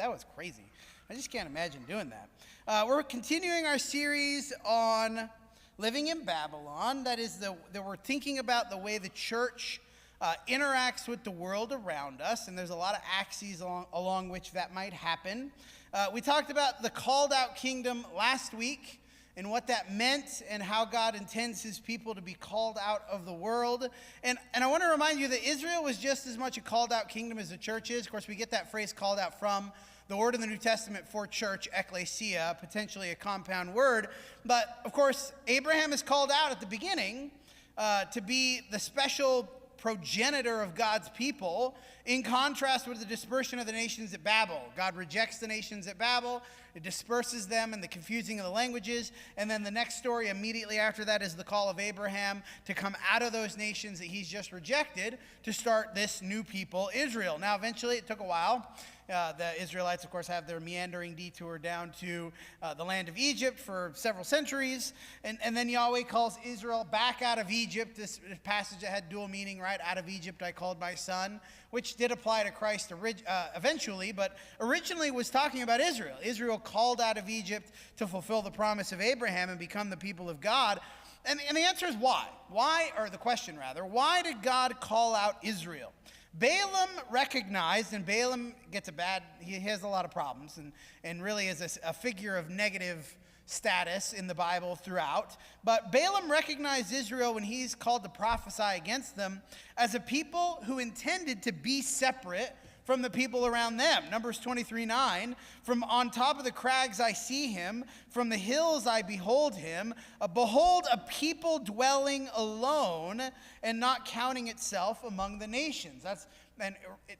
That was crazy. I just can't imagine doing that. We're continuing our series on living in Babylon. That we're thinking about the way the church interacts with the world around us, and there's a lot of axes along which that might happen. We talked about the called out kingdom last week and what that meant and how God intends his people to be called out of the world. And I want to remind you that Israel was just as much a called out kingdom as the church is. Of course, we get that phrase called out from the word in the New Testament for church, ecclesia, potentially a compound word. But of course, Abraham is called out at the beginning to be the special progenitor of God's people, in contrast with the dispersion of the nations at Babel. God rejects the nations at Babel. It disperses them and the confusing of the languages. And then the next story immediately after that is the call of Abraham to come out of those nations that he's just rejected to start this new people, Israel. Now, eventually, it took a while. The Israelites, of course, have their meandering detour down to the land of Egypt for several centuries. And then Yahweh calls Israel back out of Egypt. This passage that had dual meaning, right? Out of Egypt I called my son, which did apply to Christ eventually, but originally was talking about Israel. Israel called out of Egypt to fulfill the promise of Abraham and become the people of God. And the answer is why? Or the question rather, why did God call out Israel? Balaam recognized, and Balaam he has a lot of problems and really is a figure of negative status in the Bible throughout. But Balaam recognized Israel when he's called to prophesy against them as a people who intended to be separate from the people around them. Numbers 23:9, from on top of the crags I see him, from the hills I behold him. Behold, a people dwelling alone and not counting itself among the nations. And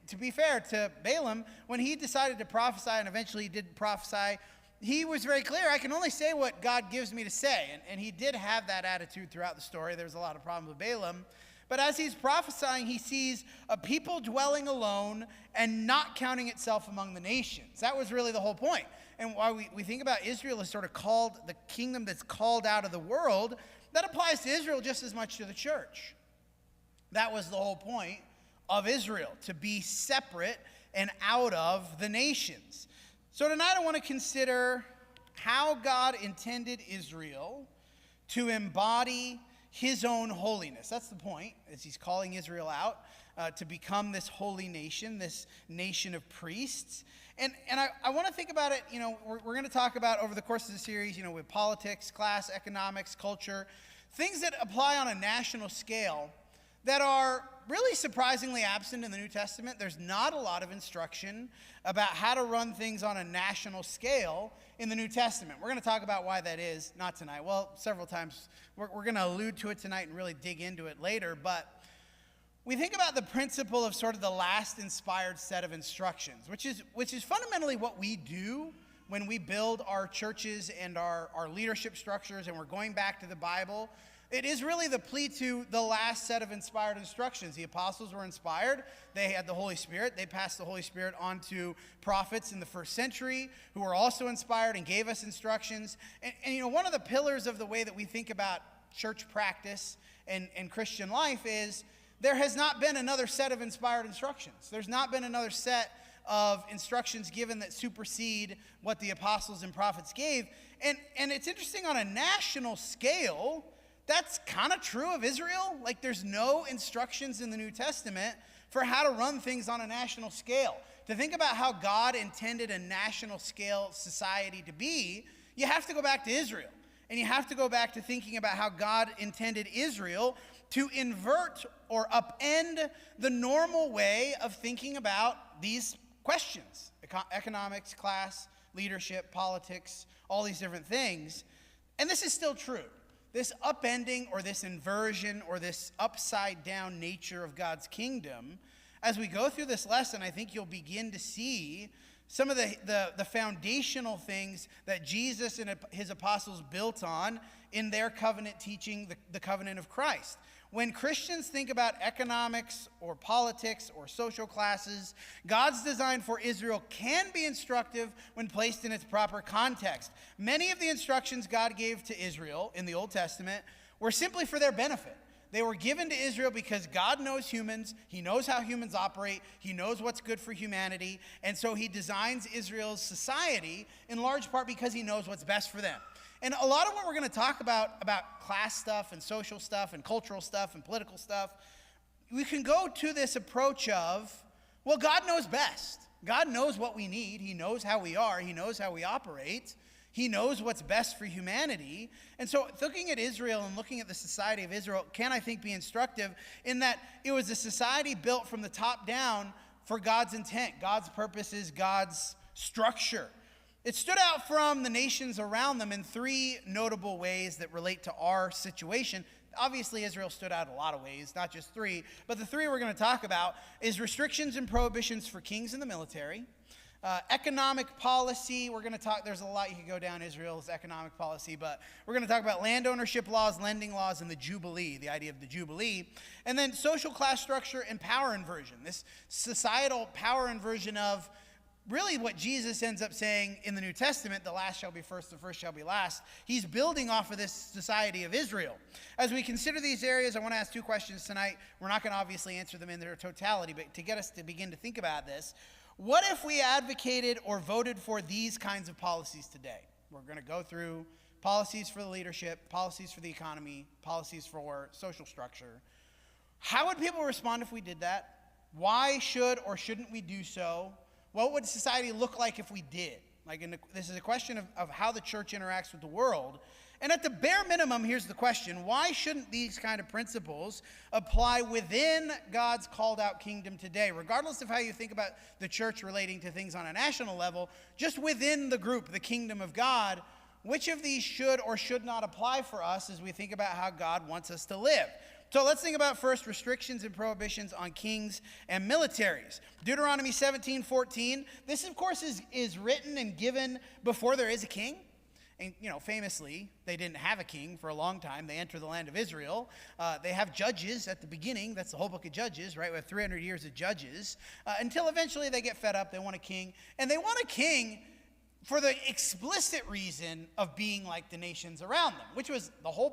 to be fair to Balaam, when he decided to prophesy and eventually did prophesy, he was very clear, I can only say what God gives me to say. And he did have that attitude throughout the story. There's a lot of problems with Balaam. But as he's prophesying, he sees a people dwelling alone and not counting itself among the nations. That was really the whole point. And why we think about Israel as sort of called the kingdom that's called out of the world, that applies to Israel just as much to the church. That was the whole point of Israel, to be separate and out of the nations. So tonight I want to consider how God intended Israel to embody his own holiness. That's the point, as he's calling Israel out to become this holy nation, this nation of priests. And I want to think about it, we're going to talk about over the course of the series, with politics, class, economics, culture, things that apply on a national scale that are really surprisingly absent in the New Testament. There's not a lot of instruction about how to run things on a national scale in the New Testament. We're going to talk about why that is, not tonight. Well, several times. We're going to allude to it tonight and really dig into it later. But we think about the principle of sort of the last inspired set of instructions, which is fundamentally what we do when we build our churches and our leadership structures, and we're going back to the Bible. It is really the plea to the last set of inspired instructions. The apostles were inspired. They had the Holy Spirit. They passed the Holy Spirit on to prophets in the first century who were also inspired and gave us instructions. And one of the pillars of the way that we think about church practice and Christian life is there has not been another set of inspired instructions. There's not been another set of instructions given that supersede what the apostles and prophets gave. And it's interesting, on a national scale, that's kind of true of Israel. Like, there's no instructions in the New Testament for how to run things on a national scale. To think about how God intended a national scale society to be, you have to go back to Israel. And you have to go back to thinking about how God intended Israel to invert or upend the normal way of thinking about these questions: economics, class, leadership, politics, all these different things. And this is still true. This upending or this inversion or this upside down nature of God's kingdom, as we go through this lesson, I think you'll begin to see some of the foundational things that Jesus and his apostles built on in their covenant teaching, the covenant of Christ. When Christians think about economics or politics or social classes, God's design for Israel can be instructive when placed in its proper context. Many of the instructions God gave to Israel in the Old Testament were simply for their benefit. They were given to Israel because God knows humans. He knows how humans operate. He knows what's good for humanity. And so he designs Israel's society in large part because he knows what's best for them. And a lot of what we're going to talk about class stuff and social stuff and cultural stuff and political stuff, we can go to this approach of, well, God knows best. God knows what we need. He knows how we are. He knows how we operate. He knows what's best for humanity. And so looking at Israel and looking at the society of Israel can, I think, be instructive in that it was a society built from the top down for God's intent, God's purposes, God's structure. It stood out from the nations around them in three notable ways that relate to our situation. Obviously, Israel stood out in a lot of ways, not just three. But the three we're going to talk about is restrictions and prohibitions for kings in the military, economic policy. We're going to talk, there's a lot you could go down Israel's economic policy, but we're going to talk about land ownership laws, lending laws, and the Jubilee, the idea of the Jubilee. And then social class structure and power inversion, this societal power inversion of really what Jesus ends up saying in the New Testament, the last shall be first, the first shall be last. He's building off of this society of Israel. As we consider these areas, I want to ask two questions tonight. We're not going to obviously answer them in their totality, but to get us to begin to think about this, what if we advocated or voted for these kinds of policies today? We're going to go through policies for the leadership, policies for the economy, policies for social structure. How would people respond if we did that? Why should or shouldn't we do so? What would society look like if we did? This is a question of how the church interacts with the world. And at the bare minimum, here's the question. Why shouldn't these kind of principles apply within God's called out kingdom today? Regardless of how you think about the church relating to things on a national level, just within the group, the kingdom of God, which of these should or should not apply for us as we think about how God wants us to live? So let's think about first restrictions and prohibitions on kings and militaries. Deuteronomy 17:14. This, of course, is written and given before there is a king. And, famously, they didn't have a king for a long time. They enter the land of Israel. They have judges at the beginning. That's the whole book of Judges, right? We have 300 years of judges. Until eventually they get fed up. They want a king. And they want a king for the explicit reason of being like the nations around them, which was the whole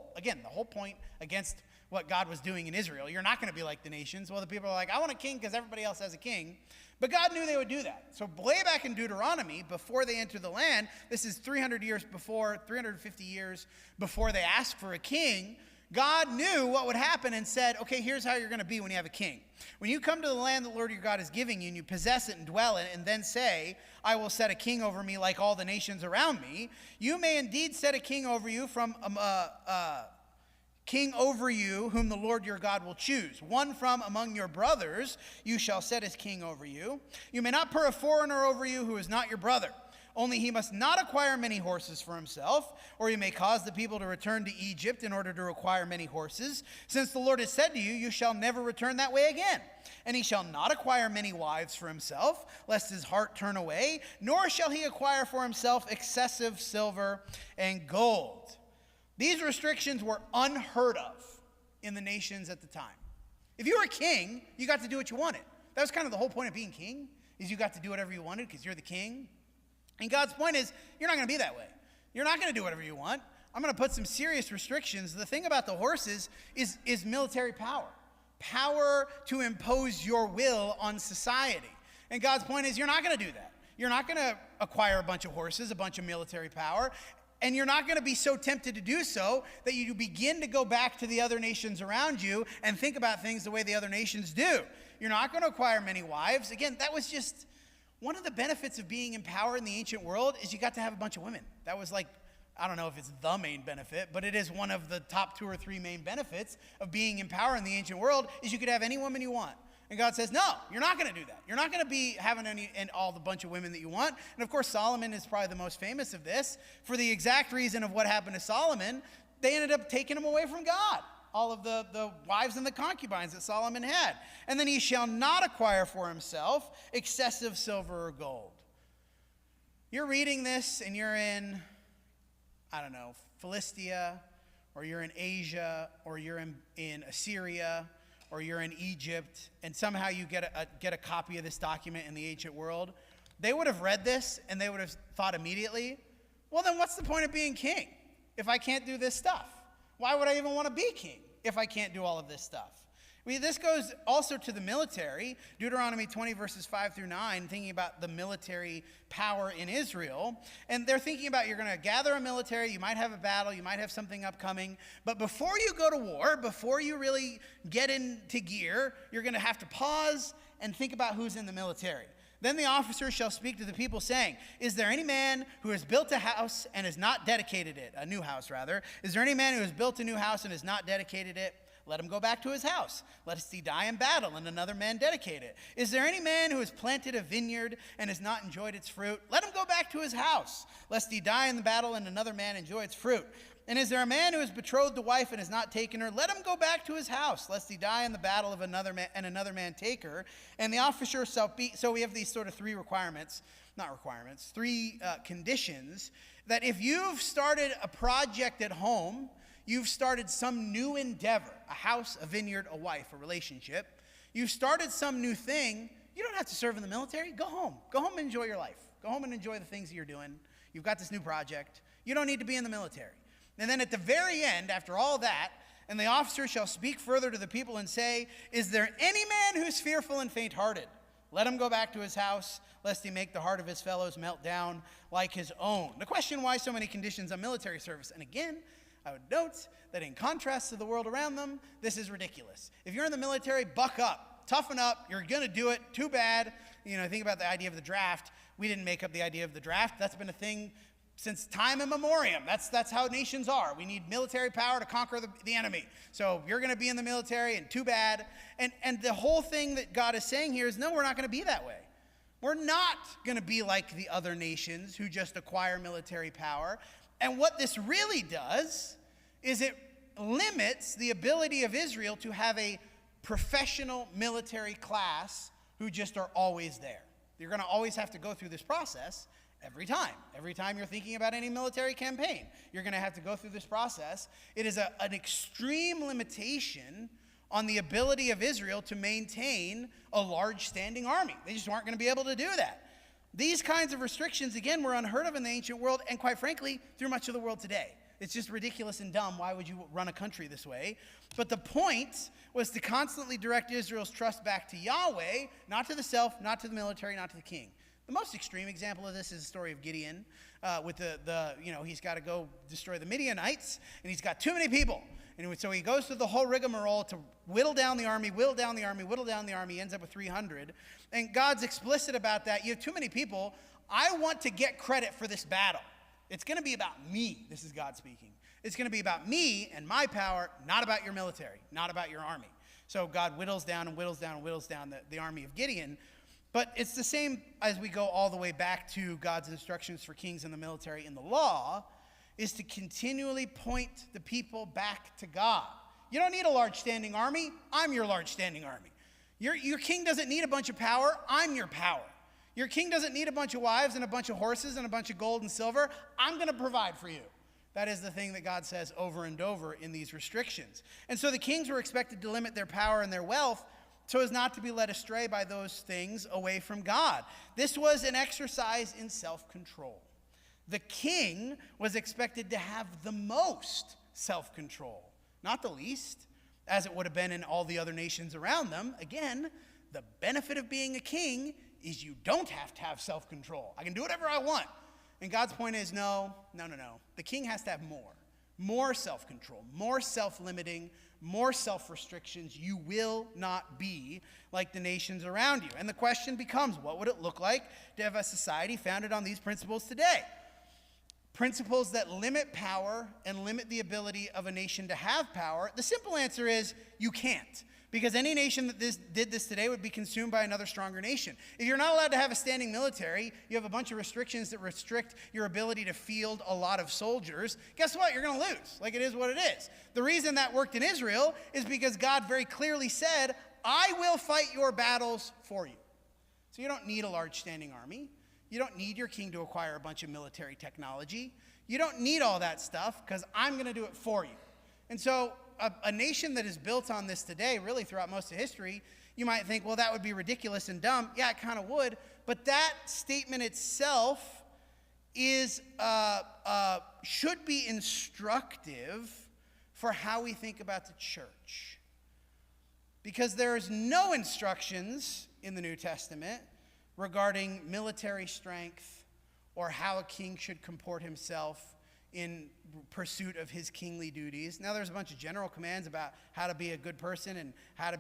point against what God was doing in Israel. You're not going to be like the nations. Well, the people are like, I want a king because everybody else has a king. But God knew they would do that. So way back in Deuteronomy, before they enter the land, this is 350 years before they asked for a king, God knew what would happen and said, okay, here's how you're going to be when you have a king. When you come to the land the Lord your God is giving you and you possess it and dwell in it and then say, I will set a king over me like all the nations around me, you may indeed set a king over you from king over you, whom the Lord your God will choose. One from among your brothers you shall set as king over you. You may not put a foreigner over you who is not your brother. Only he must not acquire many horses for himself, or you may cause the people to return to Egypt in order to acquire many horses. Since the Lord has said to you, you shall never return that way again. And he shall not acquire many wives for himself, lest his heart turn away, nor shall he acquire for himself excessive silver and gold. These restrictions were unheard of in the nations at the time. If you were a king, you got to do what you wanted. That was kind of the whole point of being king, is you got to do whatever you wanted because you're the king. And God's point is, you're not going to be that way. You're not going to do whatever you want. I'm going to put some serious restrictions. The thing about the horses is military power. Power to impose your will on society. And God's point is, you're not going to do that. You're not going to acquire a bunch of horses, a bunch of military power. And you're not going to be so tempted to do so that you begin to go back to the other nations around you and think about things the way the other nations do. You're not going to acquire many wives. Again, that was just one of the benefits of being in power in the ancient world is you got to have a bunch of women. That was like, I don't know if it's the main benefit, but it is one of the top 2 or 3 main benefits of being in power in the ancient world is you could have any woman you want. And God says, no, you're not going to do that. You're not going to be having all the bunch of women that you want. And of course, Solomon is probably the most famous of this. For the exact reason of what happened to Solomon, they ended up taking him away from God. All of the wives and the concubines that Solomon had. And then he shall not acquire for himself excessive silver or gold. You're reading this and you're in, Philistia, or you're in Asia, or you're in Assyria, or you're in Egypt, and somehow you get a copy of this document in the ancient world, they would have read this and they would have thought immediately, well, then what's the point of being king if I can't do this stuff? Why would I even want to be king? if I can't do all of this stuff? I mean, this goes also to the military. Deuteronomy 20 verses 5 through 9, thinking about the military power in Israel. And they're thinking about, you're going to gather a military, you might have a battle, you might have something upcoming. But before you go to war, before you really get into gear, you're going to have to pause and think about who's in the military. Then the officer shall speak to the people, saying, is there any man who has built a house and has not dedicated it? A new house, rather. Is there any man who has built a new house and has not dedicated it? Let him go back to his house, lest he die in battle, and another man dedicate it. Is there any man who has planted a vineyard and has not enjoyed its fruit? Let him go back to his house, lest he die in the battle, and another man enjoy its fruit. And is there a man who has betrothed a wife and has not taken her? Let him go back to his house, lest he die in the battle of another man, and another man take her. And the officer shall be. So we have these sort of three conditions, that if you've started a project at home, you've started some new endeavor, a house, a vineyard, a wife, a relationship. You've started some new thing. You don't have to serve in the military. Go home. Go home and enjoy your life. Go home and enjoy the things that you're doing. You've got this new project. You don't need to be in the military. And then at the very end, after all that, and the officer shall speak further to the people and say, is there any man who is fearful and faint-hearted? Let him go back to his house, lest he make the heart of his fellows melt down like his own. The question, why so many conditions on military service? And again, I would note that in contrast to the world around them, this is ridiculous. If you're in the military, buck up, toughen up, you're going to do it, too bad. Think about the idea of the draft. We didn't make up the idea of the draft. That's been a thing since time immemorial. That's how nations are. We need military power to conquer the enemy. So you're going to be in the military, and too bad. And the whole thing that God is saying here is, no, we're not going to be that way. We're not going to be like the other nations who just acquire military power. And what this really does is it limits the ability of Israel to have a professional military class who just are always there. You're going to always have to go through this process every time. Every time you're thinking about any military campaign, you're going to have to go through this process. It is an extreme limitation on the ability of Israel to maintain a large standing army. They just aren't going to be able to do that. These kinds of restrictions, again, were unheard of in the ancient world, and quite frankly, through much of the world today. It's just ridiculous and dumb. Why would you run a country this way? But the point was to constantly direct Israel's trust back to Yahweh, not to the self, not to the military, not to the king. The most extreme example of this is the story of Gideon with he's got to go destroy the Midianites, and he's got too many people. And so he goes through the whole rigmarole to whittle down the army, he ends up with 300. And God's explicit about that. You have too many people. I want to get credit for this battle. It's going to be about me. This is God speaking. It's going to be about me and my power, not about your military, not about your army. So God whittles down the army of Gideon. But it's the same as we go all the way back to God's instructions for kings in the military in the law, is to continually point the people back to God. You don't need a large standing army. I'm your large standing army. Your king doesn't need a bunch of power. I'm your power. Your king doesn't need a bunch of wives and a bunch of horses and a bunch of gold and silver. I'm going to provide for you. That is the thing that God says over and over in these restrictions. And so the kings were expected to limit their power and their wealth so as not to be led astray by those things away from God. This was an exercise in self-control. The king was expected to have the most self-control, not the least, as it would have been in all the other nations around them. Again, the benefit of being a king is you don't have to have self-control. I can do whatever I want. And God's point is, no. The king has to have more self-control, more self-limiting, more self-restrictions. You will not be like the nations around you. And the question becomes, what would it look like to have a society founded on these principles today? Principles that limit power and limit the ability of a nation to have power. The simple answer is you can't. Because any nation that did this today would be consumed by another stronger nation. If you're not allowed to have a standing military, you have a bunch of restrictions that restrict your ability to field a lot of soldiers, guess what? You're going to lose. Like, it is what it is. The reason that worked in Israel is because God very clearly said, I will fight your battles for you. So you don't need a large standing army. You don't need your king to acquire a bunch of military technology. You don't need all that stuff because I'm going to do it for you. And so a nation that is built on this today, really throughout most of history, you might think, well, that would be ridiculous and dumb. Yeah, it kind of would. But that statement itself is should be instructive for how we think about the church. Because there is no instructions in the New Testament regarding military strength or how a king should comport himself in pursuit of his kingly duties. Now, there's a bunch of general commands about how to be a good person and how to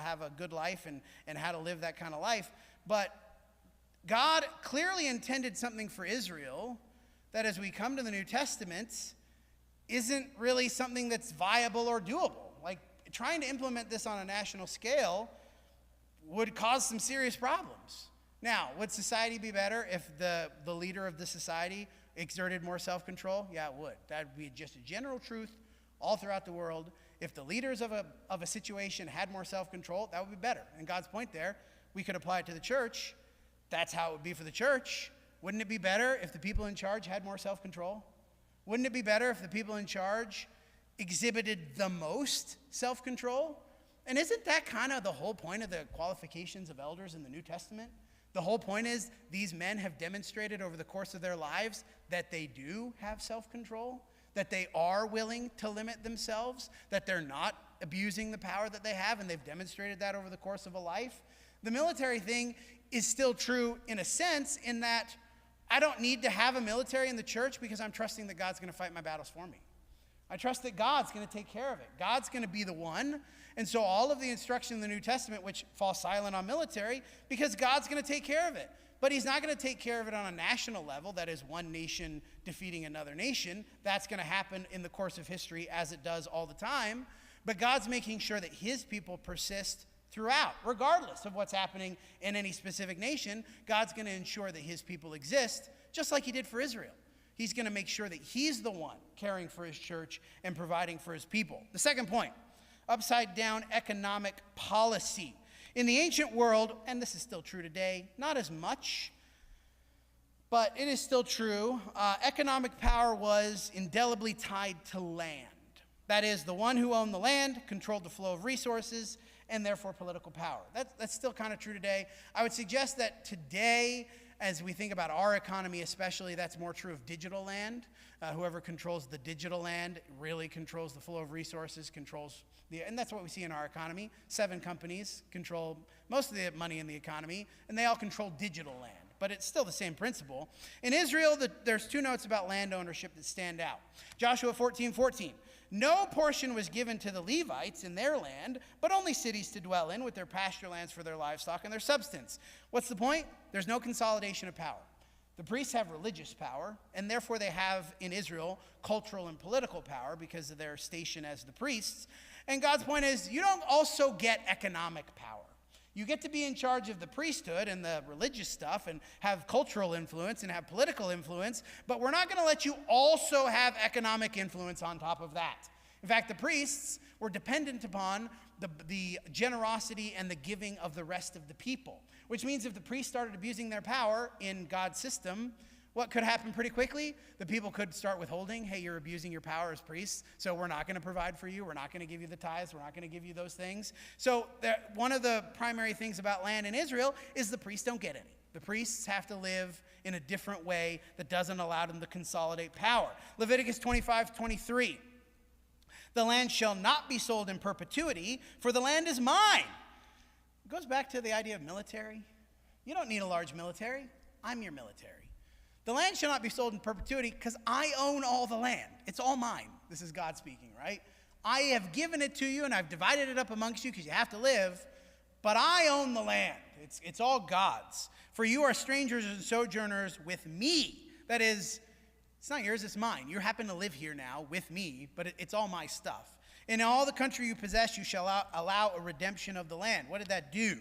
have a good life and how to live that kind of life. But God clearly intended something for Israel that, as we come to the New Testament, isn't really something that's viable or doable. Like, trying to implement this on a national scale would cause some serious problems. Now, would society be better if the leader of the society exerted more self-control? Yeah, it would. That would be just a general truth all throughout the world. If the leaders of a situation had more self-control, that would be better. And God's point there, we could apply it to the church. That's how it would be for the church. Wouldn't it be better if the people in charge had more self-control? Wouldn't it be better if the people in charge exhibited the most self-control? And isn't that kind of the whole point of the qualifications of elders in the New Testament? The whole point is these men have demonstrated over the course of their lives that they do have self-control, that they are willing to limit themselves, that they're not abusing the power that they have, and they've demonstrated that over the course of a life. The military thing is still true in a sense, in that I don't need to have a military in the church because I'm trusting that God's going to fight my battles for me. I trust that God's going to take care of it. God's going to be the one. And so all of the instruction in the New Testament, which falls silent on military, because God's going to take care of it. But he's not going to take care of it on a national level, that is one nation defeating another nation. That's going to happen in the course of history as it does all the time. But God's making sure that his people persist throughout, regardless of what's happening in any specific nation. God's going to ensure that his people exist, just like he did for Israel. He's going to make sure that he's the one caring for his church and providing for his people. The second point, upside down economic policy. In the ancient world, and this is still true today, not as much, but it is still true, economic power was indelibly tied to land. That is, the one who owned the land controlled the flow of resources and therefore political power. That's still kind of true today. I would suggest that today, as we think about our economy especially, that's more true of digital land. Whoever controls the digital land really controls the flow of resources, and that's what we see in our economy. 7 companies control most of the money in the economy, and they all control digital land. But it's still the same principle. In Israel, there's 2 notes about land ownership that stand out. Joshua 14:14. No portion was given to the Levites in their land, but only cities to dwell in with their pasture lands for their livestock and their substance. What's the point? There's no consolidation of power. The priests have religious power, and therefore they have, in Israel, cultural and political power because of their station as the priests. And God's point is, you don't also get economic power. You get to be in charge of the priesthood and the religious stuff and have cultural influence and have political influence, but we're not going to let you also have economic influence on top of that. In fact, the priests were dependent upon the generosity and the giving of the rest of the people, which means if the priests started abusing their power in God's system, what could happen pretty quickly? The people could start withholding. Hey, you're abusing your power as priests, so we're not going to provide for you. We're not going to give you the tithes. We're not going to give you those things. So one of the primary things about land in Israel is the priests don't get any. The priests have to live in a different way that doesn't allow them to consolidate power. Leviticus 25:23. The land shall not be sold in perpetuity, for the land is mine. It goes back to the idea of military. You don't need a large military. I'm your military. The land shall not be sold in perpetuity because I own all the land. It's all mine. This is God speaking, right? I have given it to you and I've divided it up amongst you because you have to live, but I own the land. It's all God's. For you are strangers and sojourners with me. That is, it's not yours, it's mine. You happen to live here now with me, but it's all my stuff. In all the country you possess, you shall allow a redemption of the land. What did that do?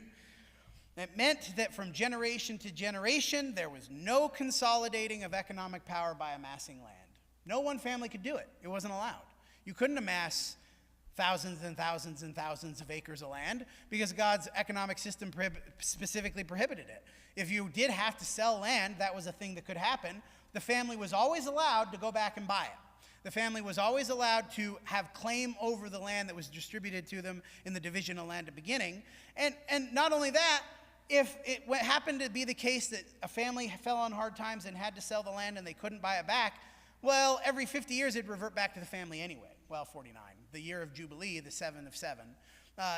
It meant that from generation to generation, there was no consolidating of economic power by amassing land. No one family could do it. It wasn't allowed. You couldn't amass thousands and thousands and thousands of acres of land because God's economic system specifically prohibited it. If you did have to sell land, that was a thing that could happen. The family was always allowed to go back and buy it. The family was always allowed to have claim over the land that was distributed to them in the division of land at the beginning. And not only that, if it happened to be the case that a family fell on hard times and had to sell the land and they couldn't buy it back, well, every 50 years it'd revert back to the family anyway. well, 49, the year of Jubilee, the 7 of 7,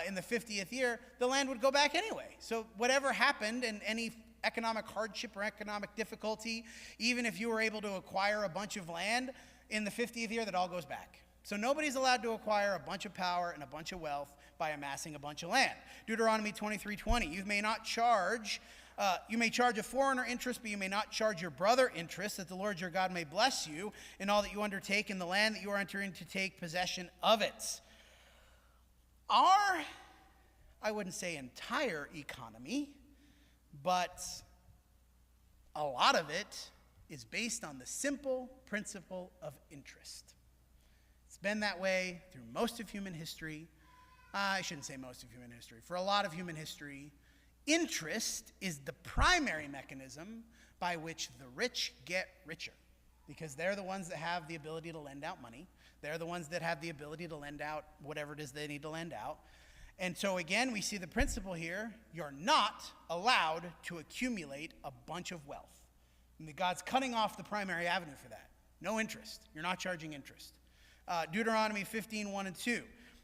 in the 50th year, the land would go back anyway. So whatever happened and any economic hardship or economic difficulty, even if you were able to acquire a bunch of land, in the 50th year, that all goes back. So nobody's allowed to acquire a bunch of power and a bunch of wealth by amassing a bunch of land. Deuteronomy 23:20, you may charge a foreigner interest, but you may not charge your brother interest, that the Lord your God may bless you in all that you undertake in the land that you are entering to take possession of it. Our, I wouldn't say entire economy, but a lot of it is based on the simple principle of interest. It's been that way through most of human history. I shouldn't say most of human history. For a lot of human history, interest is the primary mechanism by which the rich get richer, because they're the ones that have the ability to lend out money. They're the ones that have the ability to lend out whatever it is they need to lend out. And so again, we see the principle here. You're not allowed to accumulate a bunch of wealth. And God's cutting off the primary avenue for that. No interest. You're not charging interest. Deuteronomy 15:1-2.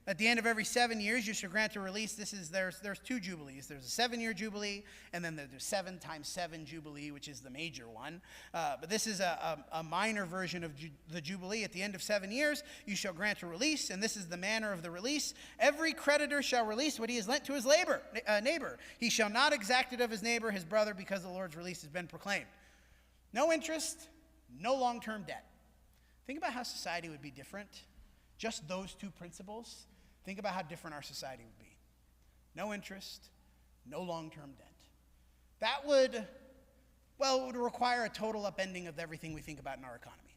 At the end of every 7 years, you shall grant a release. There's two jubilees. There's a 7-year jubilee, and then there's 7 times 7 jubilee, which is the major one. But this is a minor version of the jubilee. At the end of 7 years, you shall grant a release, and this is the manner of the release. Every creditor shall release what he has lent to his neighbor. He shall not exact it of his neighbor, his brother, because the Lord's release has been proclaimed. No interest, no long-term debt. Think about how society would be different. Just those two principles. Think about how different our society would be. No interest, no long-term debt. That would require a total upending of everything we think about in our economy.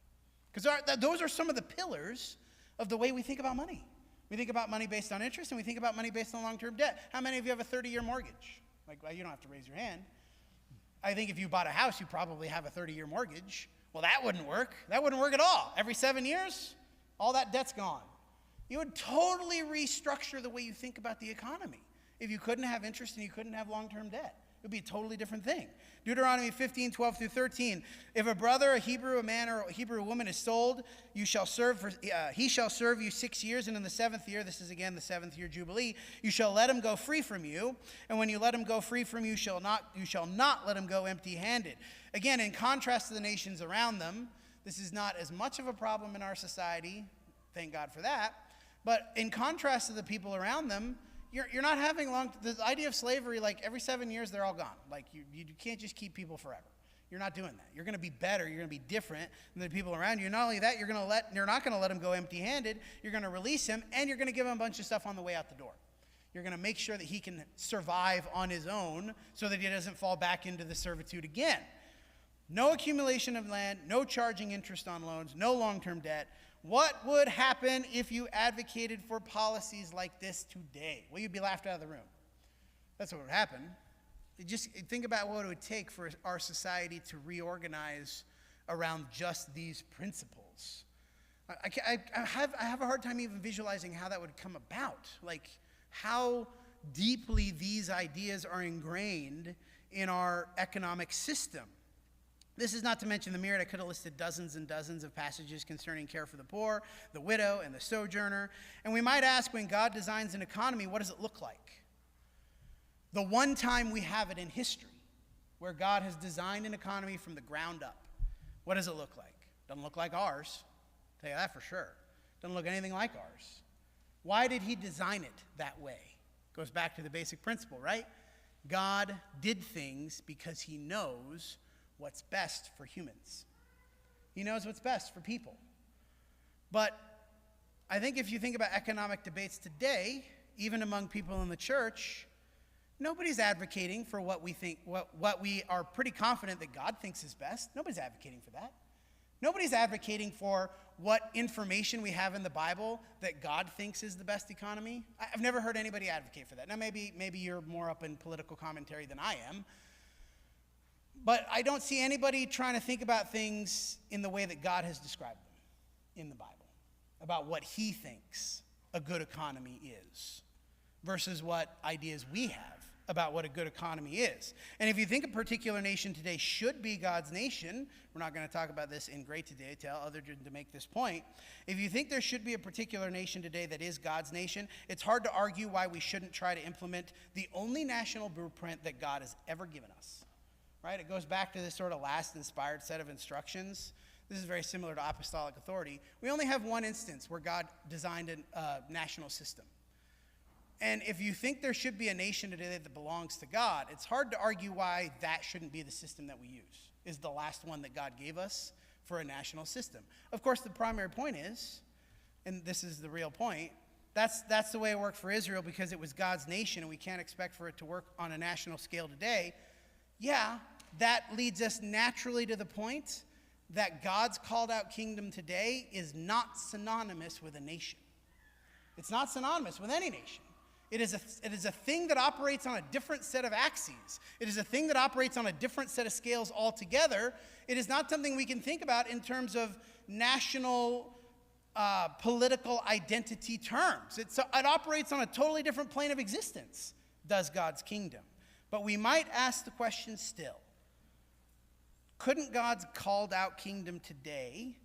Because those are some of the pillars of the way we think about money. We think about money based on interest, and we think about money based on long-term debt. How many of you have a 30-year mortgage? Well, you don't have to raise your hand. I think if you bought a house, you probably have a 30-year mortgage. Well, that wouldn't work. That wouldn't work at all. Every 7 years, all that debt's gone. You would totally restructure the way you think about the economy if you couldn't have interest and you couldn't have long-term debt. It would be a totally different thing. Deuteronomy 15:12-13. If a brother, a Hebrew, a man, or a Hebrew woman is sold, he shall serve you 6 years, and in the 7th year, this is again the 7th year jubilee, you shall let him go free from you. And when you let him go free from you, you shall not let him go empty-handed. Again, in contrast to the nations around them, this is not as much of a problem in our society. Thank God for that. But in contrast to the people around them, you're not having the idea of slavery, like every 7 years, they're all gone. Like you can't just keep people forever. You're not doing that. You're going to be better. You're going to be different than the people around you. Not only that, you're not going to let him go empty-handed. You're going to release him, and you're going to give him a bunch of stuff on the way out the door. You're going to make sure that he can survive on his own so that he doesn't fall back into the servitude again. No accumulation of land, no charging interest on loans, no long-term debt. What would happen if you advocated for policies like this today? Well, you'd be laughed out of the room. That's what would happen. Just think about what it would take for our society to reorganize around just these principles. I have a hard time even visualizing how that would come about, like how deeply these ideas are ingrained in our economic system. This is not to mention the myriad. I could have listed dozens and dozens of passages concerning care for the poor, the widow, and the sojourner. And we might ask, when God designs an economy, what does it look like? The one time we have it in history where God has designed an economy from the ground up, what does it look like? Doesn't look like ours. I'll tell you that for sure. Doesn't look anything like ours. Why did he design it that way? Goes back to the basic principle, right? God did things because he knows what's best for humans. He knows what's best for people. But I think if you think about economic debates today, even among people in the church, nobody's advocating for what we think, what we are pretty confident that God thinks is best. Nobody's advocating for that. Nobody's advocating for what information we have in the Bible that God thinks is the best economy. I've never heard anybody advocate for that. Now, maybe you're more up in political commentary than I am. But I don't see anybody trying to think about things in the way that God has described them in the Bible, about what he thinks a good economy is versus what ideas we have about what a good economy is. And if you think a particular nation today should be God's nation, we're not going to talk about this in great detail other than to make this point. If you think there should be a particular nation today that is God's nation, it's hard to argue why we shouldn't try to implement the only national blueprint that God has ever given us. Right? It goes back to this sort of last inspired set of instructions. This is very similar to apostolic authority. We only have one instance where God designed a national system. And if you think there should be a nation today that belongs to God, it's hard to argue why that shouldn't be the system that we use, is the last one that God gave us for a national system. Of course, the primary point is, and this is the real point, that's the way it worked for Israel because it was God's nation and we can't expect for it to work on a national scale today. Yeah, that leads us naturally to the point that God's called out kingdom today is not synonymous with a nation. It's not synonymous with any nation. It is a thing that operates on a different set of axes. It is a thing that operates on a different set of scales altogether. It is not something we can think about in terms of national political identity terms. It operates on a totally different plane of existence, does God's kingdom. But we might ask the question still, couldn't God's called out kingdom today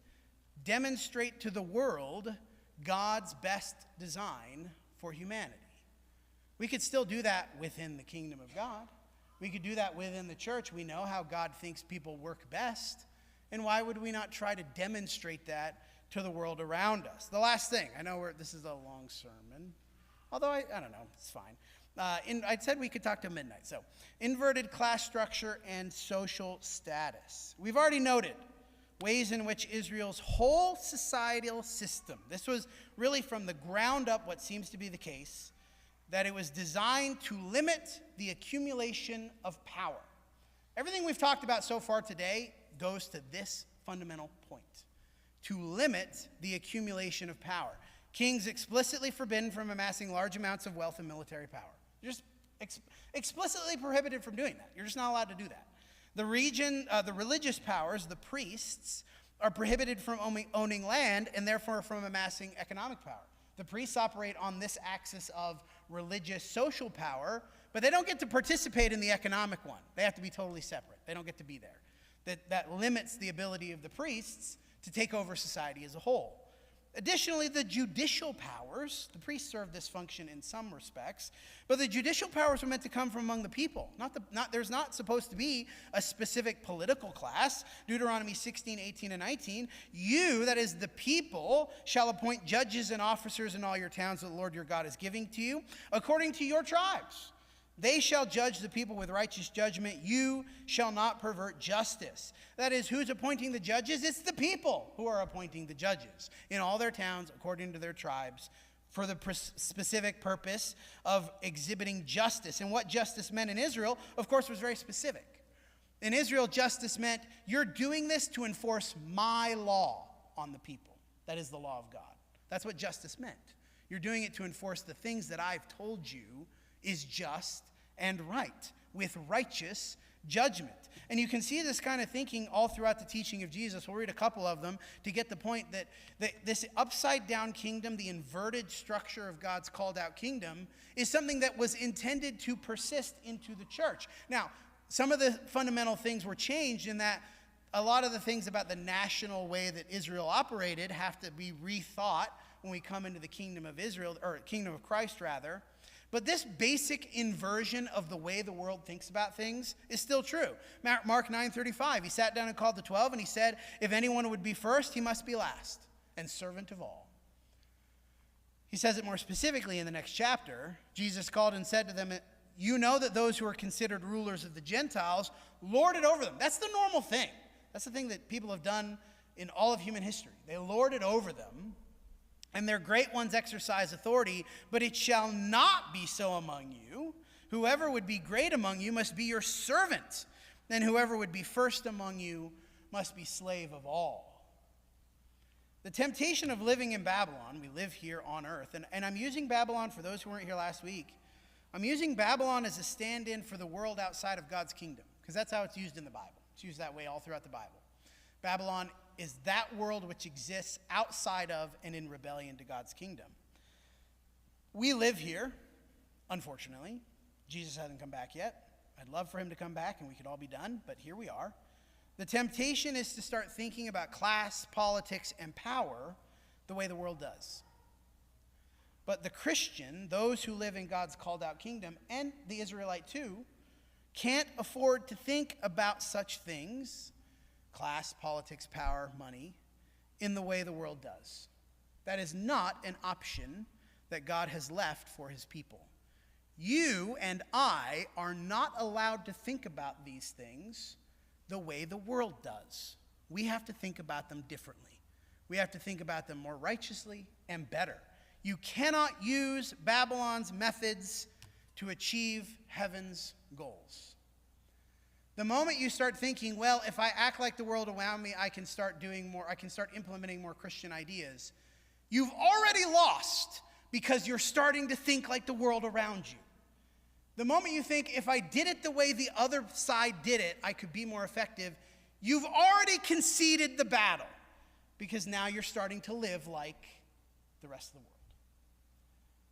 demonstrate to the world God's best design for humanity? We could still do that within the kingdom of God. We could do that within the church. We know how God thinks people work best. And why would we not try to demonstrate that to the world around us? The last thing, I know this is a long sermon, although I don't know, it's fine. I said we could talk till midnight. So, inverted class structure and social status. We've already noted ways in which Israel's whole societal system, this was really from the ground up what seems to be the case, that it was designed to limit the accumulation of power. Everything we've talked about so far today goes to this fundamental point, to limit the accumulation of power. Kings explicitly forbidden from amassing large amounts of wealth and military power. You're just explicitly prohibited from doing that. You're just not allowed to do that. The religious powers, the priests, are prohibited from owning land and therefore from amassing economic power. The priests operate on this axis of religious social power, but they don't get to participate in the economic one. They have to be totally separate. They don't get to be there. That limits the ability of the priests to take over society as a whole. Additionally, the judicial powers, the priests serve this function in some respects, but the judicial powers were meant to come from among the people. There's not supposed to be a specific political class. Deuteronomy 16, 18, and 19, you, that is the people, shall appoint judges and officers in all your towns that the Lord your God is giving to you, according to your tribes. They shall judge the people with righteous judgment. You shall not pervert justice. That is, who's appointing the judges? It's the people who are appointing the judges in all their towns according to their tribes for the specific purpose of exhibiting justice. And what justice meant in Israel, of course, was very specific. In Israel, justice meant you're doing this to enforce my law on the people. That is the law of God. That's what justice meant. You're doing it to enforce the things that I've told you is just and right, with righteous judgment. And you can see this kind of thinking all throughout the teaching of Jesus. We'll read a couple of them to get the point that this upside-down kingdom, the inverted structure of God's called-out kingdom, is something that was intended to persist into the church. Now, some of the fundamental things were changed in that a lot of the things about the national way that Israel operated have to be rethought when we come into the kingdom of Israel, or kingdom of Christ, rather. But this basic inversion of the way the world thinks about things is still true. Mark 9:35, he sat down and called the 12, and he said, if anyone would be first, he must be last and servant of all. He says it more specifically in the next chapter. Jesus called and said to them, you know that those who are considered rulers of the Gentiles lord it over them. That's the normal thing. That's the thing that people have done in all of human history. They lord it over them. And their great ones exercise authority, but it shall not be so among you. Whoever would be great among you must be your servant, and whoever would be first among you must be slave of all. The temptation of living in Babylon, we live here on earth, and I'm using Babylon for those who weren't here last week. I'm using Babylon as a stand-in for the world outside of God's kingdom, because that's how it's used in the Bible. It's used that way all throughout the Bible. Babylon is that world which exists outside of and in rebellion to God's kingdom. We live here, unfortunately, Jesus hasn't come back yet. I'd love for him to come back and we could all be done, but here we are. The temptation is to start thinking about class, politics, and power the way the world does. But the Christian, those who live in God's called out kingdom, and the Israelite too, can't afford to think about such things, class, politics, power, money, in the way the world does. That is not an option that God has left for his people. You and I are not allowed to think about these things the way the world does. We have to think about them differently. We have to think about them more righteously and better. You cannot use Babylon's methods to achieve heaven's goals. The moment you start thinking, well, if I act like the world around me, I can start doing more, I can start implementing more Christian ideas, you've already lost because you're starting to think like the world around you. The moment you think, if I did it the way the other side did it, I could be more effective, you've already conceded the battle because now you're starting to live like the rest of the world.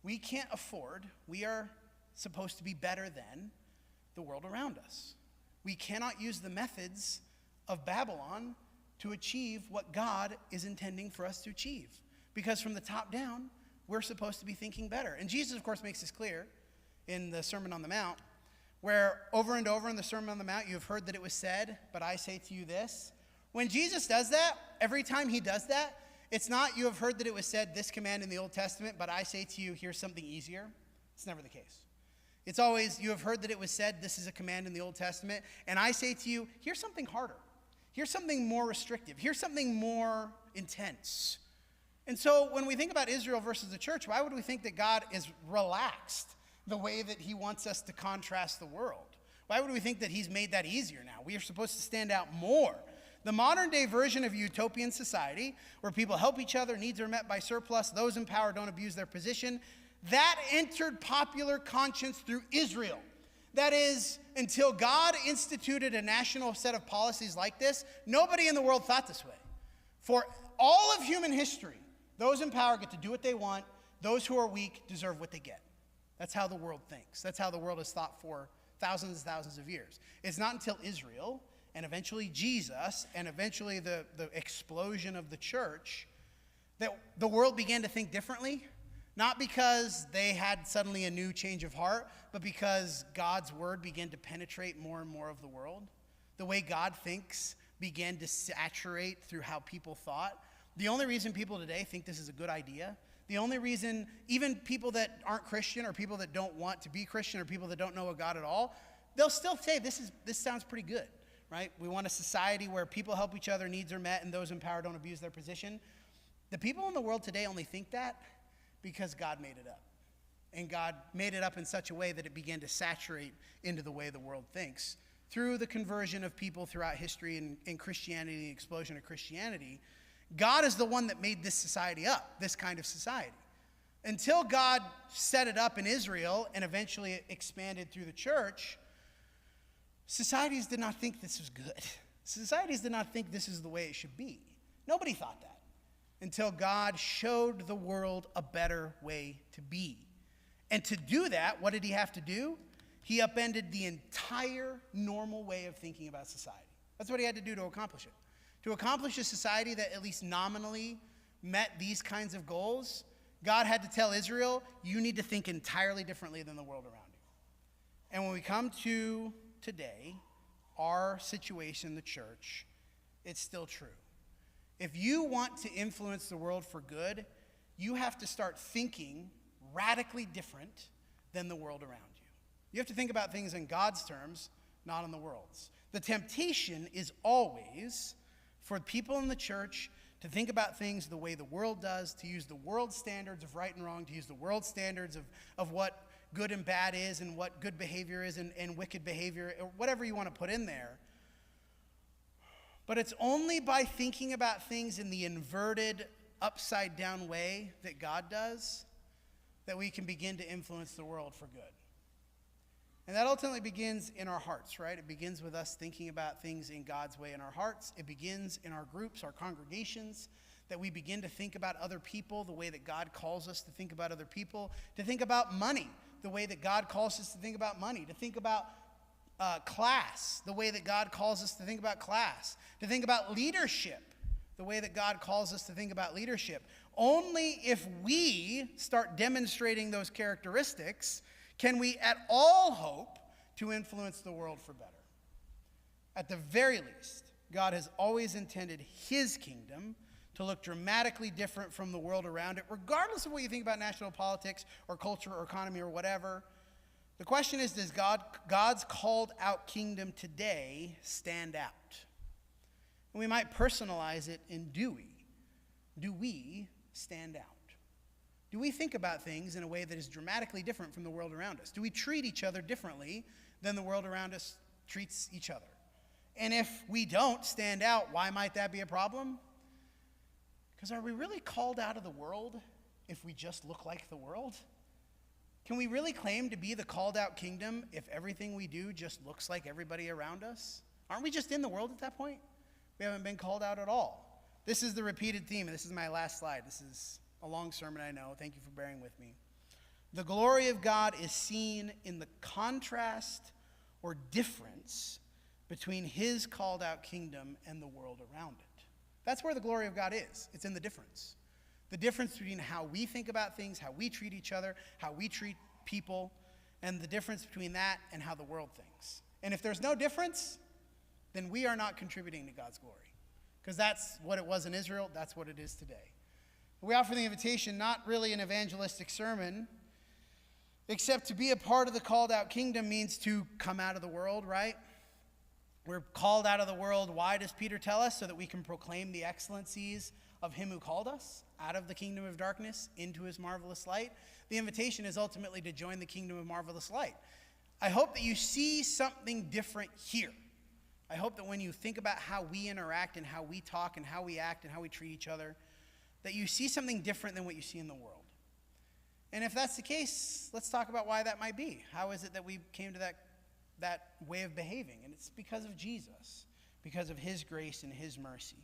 We can't afford, we are supposed to be better than the world around us. We cannot use the methods of Babylon to achieve what God is intending for us to achieve. Because from the top down, we're supposed to be thinking better. And Jesus, of course, makes this clear in the Sermon on the Mount, where over and over in the Sermon on the Mount, you have heard that it was said, but I say to you this. When Jesus does that, every time he does that, it's not you have heard that it was said, this command in the Old Testament, but I say to you, here's something easier. It's never the case. It's always, you have heard that it was said, this is a command in the Old Testament, and I say to you, here's something harder. Here's something more restrictive. Here's something more intense. And so when we think about Israel versus the church, why would we think that God is relaxed the way that he wants us to contrast the world? Why would we think that he's made that easier now? We are supposed to stand out more. The modern day version of a utopian society where people help each other, needs are met by surplus, those in power don't abuse their position, that entered popular conscience through Israel. That is, until God instituted a national set of policies like this, nobody in the world thought this way. For all of human history, those in power get to do what they want. Those who are weak deserve what they get. That's how the world thinks. That's how the world has thought for thousands and thousands of years. It's not until Israel and eventually Jesus and eventually the explosion of the church that the world began to think differently. Not because they had suddenly a new change of heart, but because God's word began to penetrate more and more of the world. The way God thinks began to saturate through how people thought. The only reason people today think this is a good idea, the only reason even people that aren't Christian or people that don't want to be Christian or people that don't know a God at all, they'll still say this sounds pretty good, right? We want a society where people help each other, needs are met, and those in power don't abuse their position. The people in the world today only think that because God made it up. And God made it up in such a way that it began to saturate into the way the world thinks. Through the conversion of people throughout history and Christianity, the explosion of Christianity, God is the one that made this society up, this kind of society. Until God set it up in Israel and eventually it expanded through the church, societies did not think this was good. Societies did not think this is the way it should be. Nobody thought that. Until God showed the world a better way to be. And to do that, what did he have to do? He upended the entire normal way of thinking about society. That's what he had to do to accomplish it. To accomplish a society that at least nominally met these kinds of goals, God had to tell Israel, you need to think entirely differently than the world around you. And when we come to today, our situation, the church, it's still true. If you want to influence the world for good, you have to start thinking radically different than the world around you. You have to think about things in God's terms, not in the world's. The temptation is always for people in the church to think about things the way the world does, to use the world standards of right and wrong, to use the world standards of what good and bad is and what good behavior is and wicked behavior, or whatever you want to put in there. But it's only by thinking about things in the inverted, upside-down way that God does that we can begin to influence the world for good. And that ultimately begins in our hearts, right? It begins with us thinking about things in God's way in our hearts. It begins in our groups, our congregations, that we begin to think about other people the way that God calls us to think about other people, to think about money the way that God calls us to think about money, to think about class, the way that God calls us to think about class, to think about leadership, the way that God calls us to think about leadership. Only if we start demonstrating those characteristics can we at all hope to influence the world for better. At the very least, God has always intended his kingdom to look dramatically different from the world around it, regardless of what you think about national politics or culture or economy or whatever. The question is, does God's called out kingdom today stand out? And we might personalize it in do we? Do we stand out? Do we think about things in a way that is dramatically different from the world around us? Do we treat each other differently than the world around us treats each other? And if we don't stand out, why might that be a problem? Because are we really called out of the world if we just look like the world? Can we really claim to be the called out kingdom if everything we do just looks like everybody around us? Aren't we just in the world at that point? We haven't been called out at all. This is the repeated theme, and this is my last slide. This is a long sermon, I know. Thank you for bearing with me. The glory of God is seen in the contrast or difference between his called out kingdom and the world around it. That's where the glory of God is. It's in the difference. The difference between how we think about things, how we treat each other, how we treat people, and the difference between that and how the world thinks. And if there's no difference, then we are not contributing to God's glory. Because that's what it was in Israel, that's what it is today. We offer the invitation, not really an evangelistic sermon, except to be a part of the called out kingdom means to come out of the world, right? We're called out of the world. Why does Peter tell us? So that we can proclaim the excellencies of him who called us out of the kingdom of darkness into his marvelous light. The invitation is ultimately to join the kingdom of marvelous light. I hope that you see something different here. I hope that when you think about how we interact and how we talk and how we act and how we treat each other, that you see something different than what you see in the world. And if that's the case, let's talk about why that might be. How is it that we came to that way of behaving? And it's because of Jesus, because of his grace and his mercy.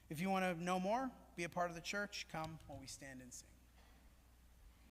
If you want to know more, be a part of the church, come while we stand and sing.